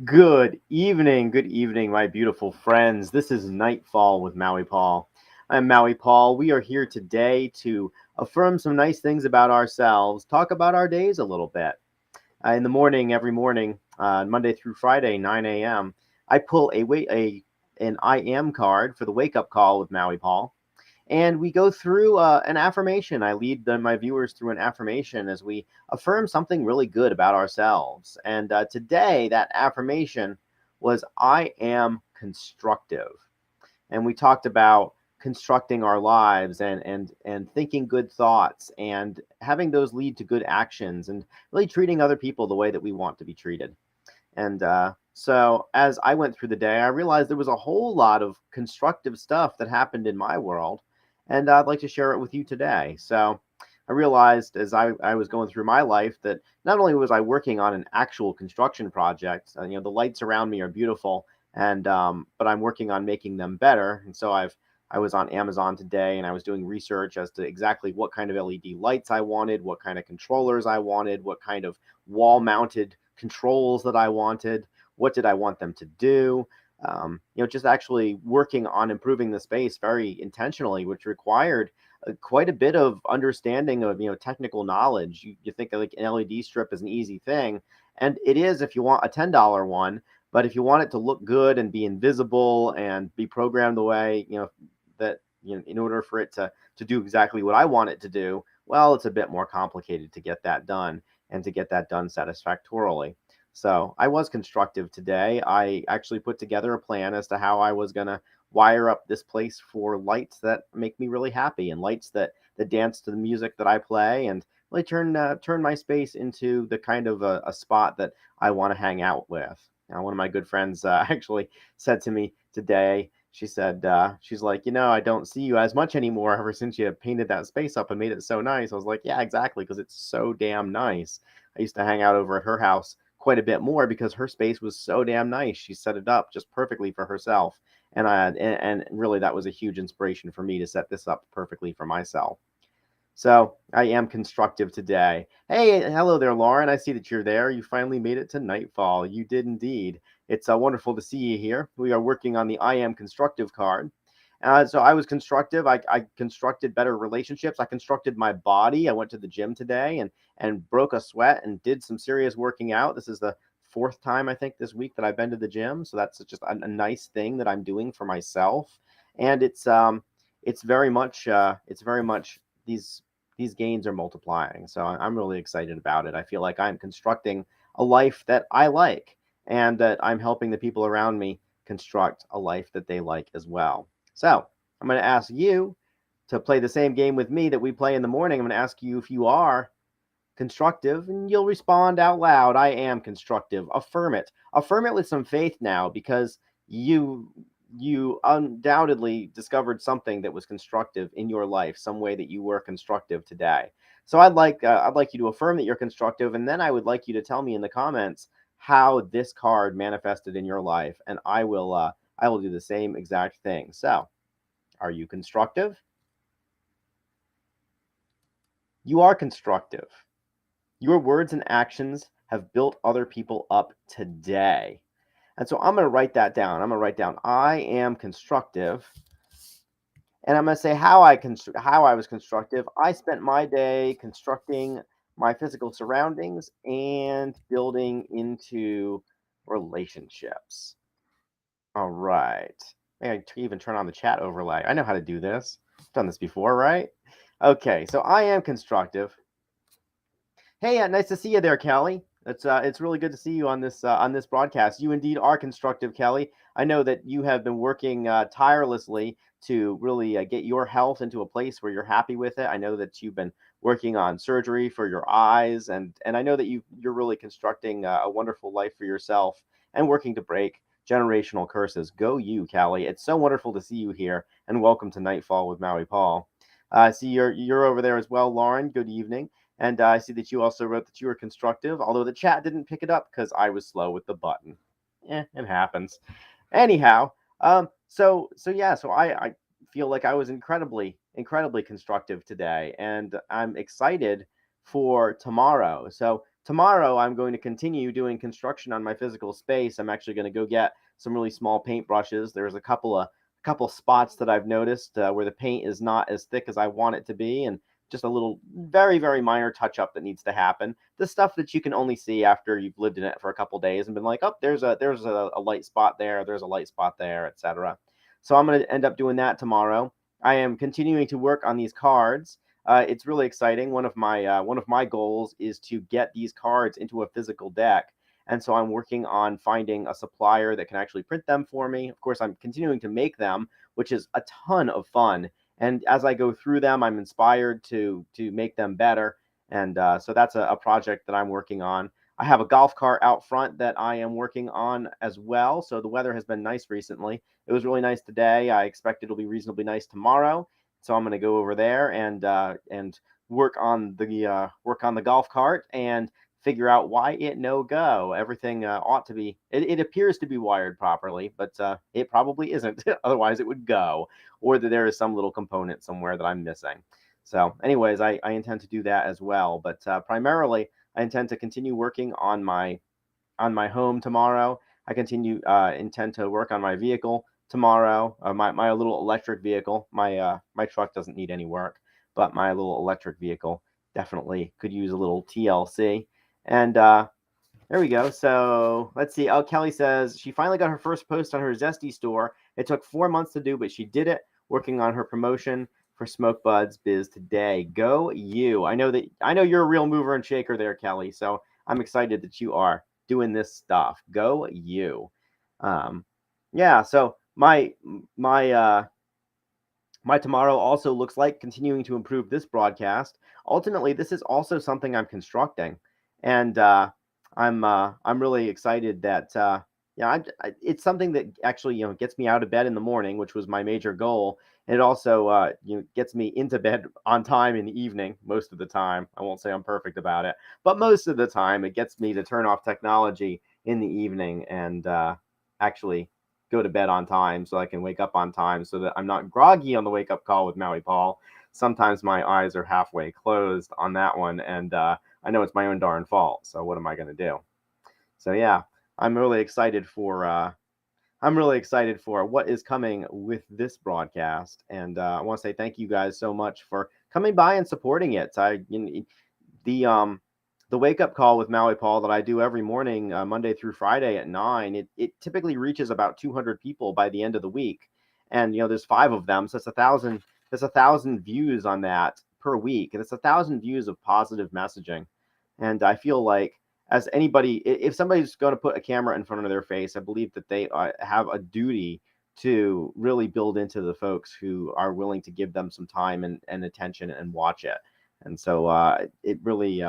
Good evening, my beautiful friends. This is Nightfall with Maui Paul. I'm Maui Paul. We are here today to affirm some nice things about ourselves, talk about our days a little bit. In the morning, every morning, Monday through Friday, 9 a.m., I pull an I am card for the wake up call with Maui Paul. And we go through an affirmation. I lead my viewers through an affirmation as we affirm something really good about ourselves. And today, that affirmation was I am constructive. And we talked about constructing our lives and thinking good thoughts and having those lead to good actions and really treating other people the way that we want to be treated. And so as I went through the day, I realized there was a whole lot of constructive stuff that happened in my world. And I'd like to share it with you today. So I realized as I was going through my life that not only was I working on an actual construction project, the lights around me are beautiful, and but I'm working on making them better. And so I was on Amazon today and I was doing research as to exactly what kind of LED lights I wanted, what kind of controllers I wanted, what kind of wall mounted controls that I wanted, what did I want them to do. Just actually working on improving the space very intentionally, which required quite a bit of understanding of technical knowledge. You think like an LED strip is an easy thing, and it is if you want a $10 one. But if you want it to look good and be invisible and be programmed the way that in order for it to do exactly what I want it to do, well, it's a bit more complicated to get that done and to get that done satisfactorily. So I was constructive today. I actually put together a plan as to how I was going to wire up this place for lights that make me really happy and lights that dance to the music that I play and really turn my space into the kind of a spot that I want to hang out with. Now, one of my good friends actually said to me today, she said, she's like, I don't see you as much anymore ever since you painted that space up and made it so nice. I was like, yeah, exactly, because it's so damn nice. I used to hang out over at her house quite a bit more because her space was so damn nice. She set it up just perfectly for herself. And really that was a huge inspiration for me to set this up perfectly for myself. So I am constructive today. Hey, hello there, Lauren. I see that you're there. You finally made it to Nightfall. You did indeed. It's wonderful to see you here. We are working on the I am constructive card. So I was constructive. I constructed better relationships. I constructed my body. I went to the gym today and broke a sweat and did some serious working out. This is the fourth time I think this week that I've been to the gym. So that's just a nice thing that I'm doing for myself. And it's very much these these gains are multiplying. So I'm really excited about it. I feel like I'm constructing a life that I like and that I'm helping the people around me construct a life that they like as well. So I'm going to ask you to play the same game with me that we play in the morning. I'm going to ask you if you are constructive, and you'll respond out loud. I am constructive. Affirm it. Affirm it with some faith now because you undoubtedly discovered something that was constructive in your life, some way that you were constructive today. So I'd like you to affirm that you're constructive, and then I would like you to tell me in the comments how this card manifested in your life, and I will do the same exact thing. So, are you constructive? You are constructive. Your words and actions have built other people up today. And so I'm going to write that down. I'm going to write down I am constructive, and I'm going to say how I was constructive. I spent my day constructing my physical surroundings and building into relationships. All right. I even turn on the chat overlay. I know how to do this. I've done this before, right? Okay, so I am constructive. Hey, nice to see you there, Kelly. It's really good to see you on this broadcast. You indeed are constructive, Kelly. I know that you have been working tirelessly to really get your health into a place where you're happy with it. I know that you've been working on surgery for your eyes, and I know that you're really constructing a wonderful life for yourself and working to break generational curses. Go you, Kelly! It's so wonderful to see you here, and welcome to Nightfall with Maui Paul. I see you're over there as well, Lauren. Good evening. And I see that you also wrote that you were constructive, although the chat didn't pick it up because I was slow with the button. It happens. Anyhow, so I feel like I was incredibly constructive today, and I'm excited for tomorrow. So tomorrow I'm going to continue doing construction on my physical space. I'm actually going to go get some really small paint brushes. There's a couple spots that I've noticed where the paint is not as thick as I want it to be, and just a little very, very minor touch up that needs to happen. The stuff that you can only see after you've lived in it for a couple days and been like, oh, there's a light spot there, there's a light spot there, etc. So I'm going to end up doing that tomorrow. I am continuing to work on these cards. It's really exciting. One of my goals is to get these cards into a physical deck, and so I'm working on finding a supplier that can actually print them for me. Of course, I'm continuing to make them, which is a ton of fun. And as I go through them, I'm inspired to make them better. And so that's a project that I'm working on. I have a golf cart out front that I am working on as well. So the weather has been nice recently. It was really nice today. I expect it'll be reasonably nice tomorrow. So I'm going to go over there and work on the golf cart and figure out why it no go. Everything ought to be. It appears to be wired properly, but it probably isn't. Otherwise, it would go, or that there is some little component somewhere that I'm missing. So, anyways, I intend to do that as well. But primarily, I intend to continue working on my home tomorrow. I intend to work on my vehicle tomorrow. My little electric vehicle. My truck doesn't need any work, but my little electric vehicle definitely could use a little TLC. And there we go. So let's see. Oh, Kelly says she finally got her first post on her Zesty store. It took 4 months to do, but she did it. Working on her promotion for Smoke Buds Biz today. Go you! I know you're a real mover and shaker there, Kelly. So I'm excited that you are doing this stuff. Go you! Um, yeah. So my tomorrow also looks like continuing to improve this broadcast. Ultimately, this is also something I'm constructing, and I'm really excited that yeah, it's something that actually gets me out of bed in the morning, which was my major goal, and it also gets me into bed on time in the evening most of the time. I won't say I'm perfect about it, but most of the time it gets me to turn off technology in the evening and actually go to bed on time so I can wake up on time so that I'm not groggy on the wake up call with Maui Paul. Sometimes my eyes are halfway closed on that one, and I know it's my own darn fault. So what am I going to do? So yeah, I'm really excited for what is coming with this broadcast, and I want to say thank you guys so much for coming by and supporting it. The wake up call with Maui Paul that I do every morning, Monday through Friday at 9, it typically reaches about 200 people by the end of the week, and there's 5 of them, so it's 1,000. There's 1,000 views on that per week, and it's 1,000 views of positive messaging, and I feel like as anybody, if somebody's going to put a camera in front of their face, I believe that they have a duty to really build into the folks who are willing to give them some time and attention and watch it. And so it really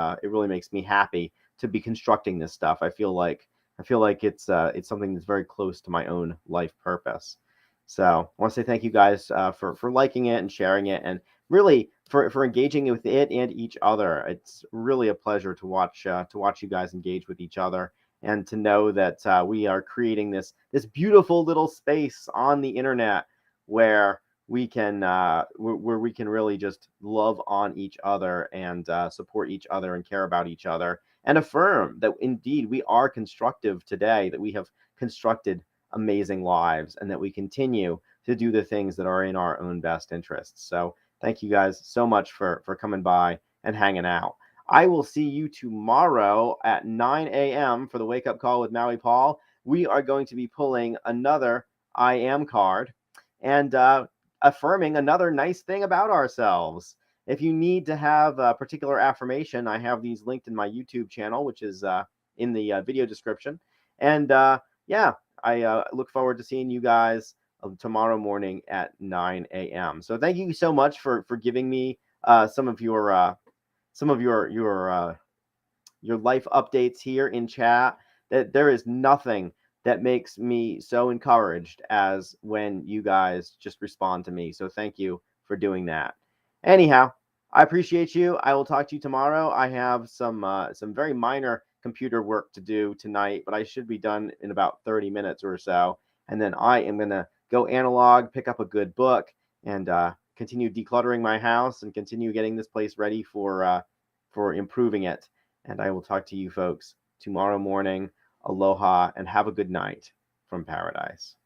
makes me happy to be constructing this stuff. I feel like it's something that's very close to my own life purpose. So I want to say thank you guys for liking it and sharing it, and really for engaging with it and each other. It's really a pleasure to watch you guys engage with each other, and to know that we are creating this beautiful little space on the internet where we can really just love on each other and support each other and care about each other, and affirm that indeed we are constructive today, that we have constructed amazing lives, and that we continue to do the things that are in our own best interests. So thank you guys so much for coming by and hanging out. I will see you tomorrow at 9 a.m. for the wake up call with Maui Paul. We are going to be pulling another I am card and affirming another nice thing about ourselves. If you need to have a particular affirmation, I have these linked in my YouTube channel, which is in the video description. And yeah, I look forward to seeing you guys tomorrow morning at 9 a.m. So thank you so much for giving me some of your life updates here in chat. That there is nothing that makes me so encouraged as when you guys just respond to me. So thank you for doing that. Anyhow, I appreciate you. I will talk to you tomorrow. I have some very minor computer work to do tonight, but I should be done in about 30 minutes or so. And then I am going to go analog, pick up a good book, and continue decluttering my house and continue getting this place ready for improving it. And I will talk to you folks tomorrow morning. Aloha and have a good night from paradise.